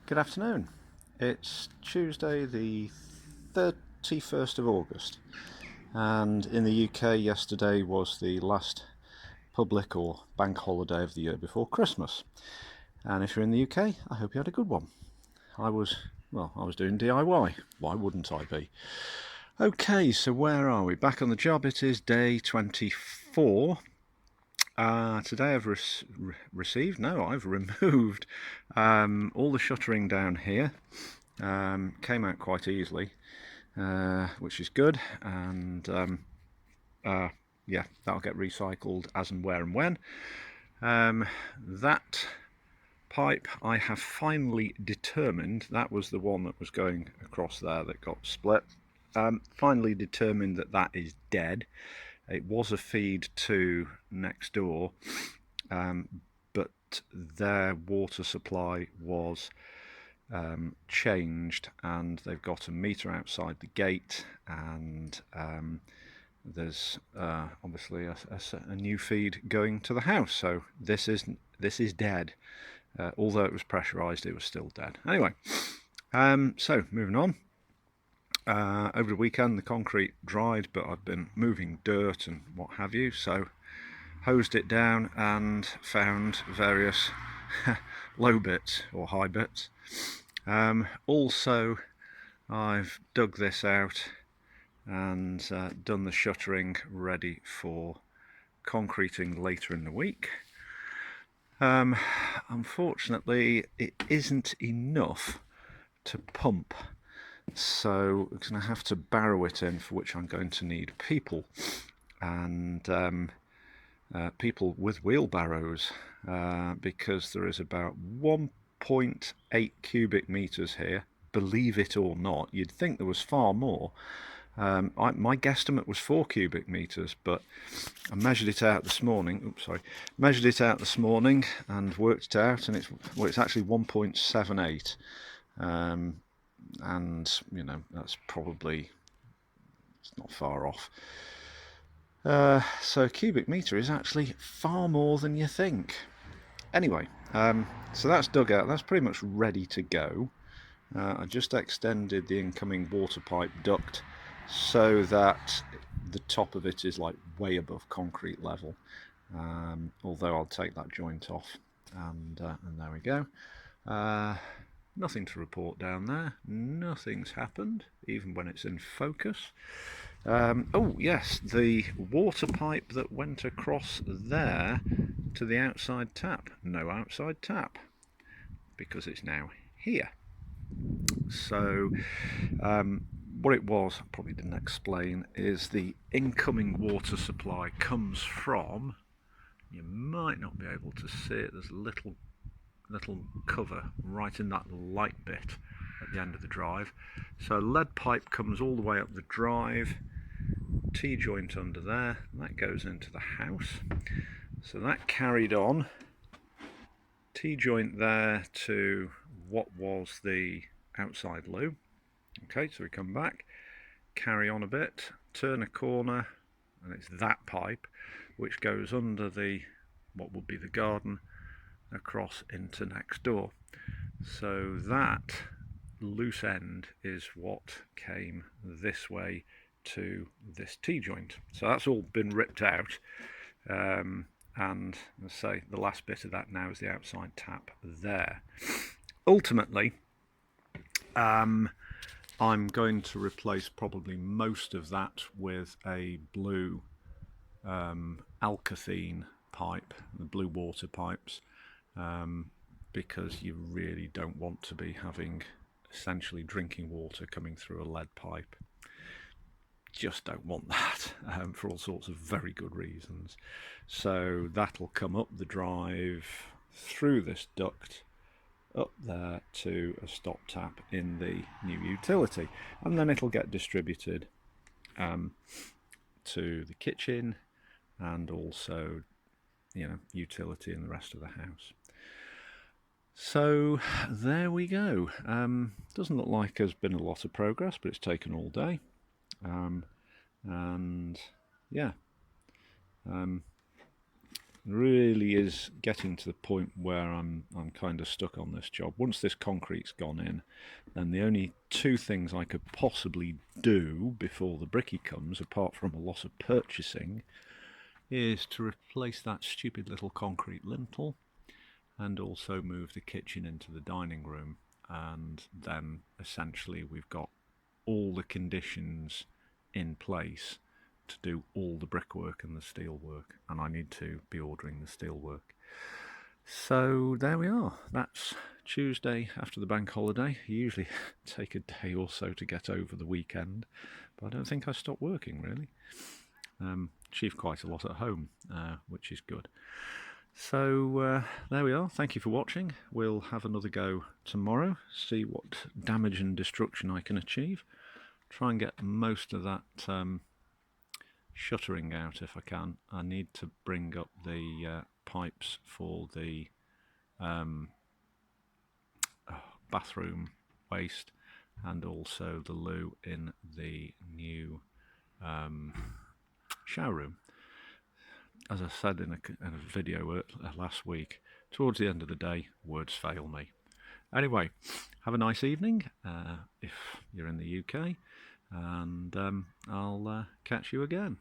Good afternoon. It's Tuesday the 31st of August, and in the UK yesterday was the last public or bank holiday of the year before Christmas. And if you're in the UK, I hope you had a good one. I was doing DIY. Why wouldn't I be? Okay, so where are we? Back on the job. It is day 24. Today I've I've removed all the shuttering down here. Came out quite easily, which is good, and yeah, that'll get recycled as and where and when. That pipe I have finally determined, that was the one that was going across there that got split. Finally determined that that is dead. It was a feed to next door, but their water supply was changed, and they've got a meter outside the gate, and there's obviously a new feed going to the house. So this is dead. Although it was pressurized, it was still dead. Anyway, so moving on. Over the weekend the concrete dried, but I've been moving dirt and what have you, so hosed it down and found various low bits or high bits. Also, I've dug this out and done the shuttering ready for concreting later in the week. Unfortunately, it isn't enough to pump, so I'm going to have to barrow it in, for which I'm going to need people, and people with wheelbarrows, because there is about 1.8 cubic meters here. Believe it or not, you'd think there was far more. My guesstimate was 4 cubic meters, but I measured it out this morning. Measured it out this morning and worked it out, and it's actually 1.78. And that's probably, it's not far off. So a cubic meter is actually far more than you think. Anyway, so that's dug out. That's pretty much ready to go. I just extended the incoming water pipe duct so that the top of it is like way above concrete level. Although I'll take that joint off, and there we go. Nothing to report down there. Nothing's happened, even when it's in focus. Oh yes, the water pipe that went across there to the outside tap. No outside tap, because it's now here. So what it was, I probably didn't explain, is the incoming water supply comes from, you might not be able to see it, there's a little cover right in that light bit at the end of the drive. So lead pipe comes all the way up the drive, T-joint under there, and that goes into the house. So that carried on, T-joint there to what was the outside loo. Okay, so we come back, carry on a bit, turn a corner, and it's that pipe which goes under the, what would be the garden, across into next door. So that loose end is what came this way to this T-joint. So that's all been ripped out, and let's say the last bit of that now is the outside tap there. Ultimately, I'm going to replace probably most of that with a blue alkathene pipe, the blue water pipes, because you really don't want to be having essentially drinking water coming through a lead pipe. Just don't want that, for all sorts of very good reasons. So that'll come up the drive, through this duct, up there to a stop tap in the new utility, and then it'll get distributed to the kitchen and also, utility in the rest of the house. So there we go. Doesn't look like there's been a lot of progress, but it's taken all day. And yeah, really is getting to the point where I'm kind of stuck on this job. Once this concrete's gone in, then the only two things I could possibly do before the bricky comes, apart from a lot of purchasing, is to replace that stupid little concrete lintel and also move the kitchen into the dining room. And then essentially we've got all the conditions in place to do all the brickwork and the steel work, and I need to be ordering the steel work. So there we are. That's Tuesday after the bank holiday. I usually take a day or so to get over the weekend, but I don't think I stopped working really. Achieved quite a lot at home, which is good. So there we are. Thank you for watching. We'll have another go tomorrow, see what damage and destruction I can achieve. Try and get most of that shuttering out if I can. I need to bring up the pipes for the bathroom waste and also the loo in the new shower room. As I said in a video last week, towards the end of the day, words fail me. Anyway, have a nice evening if you're in the UK, and I'll catch you again.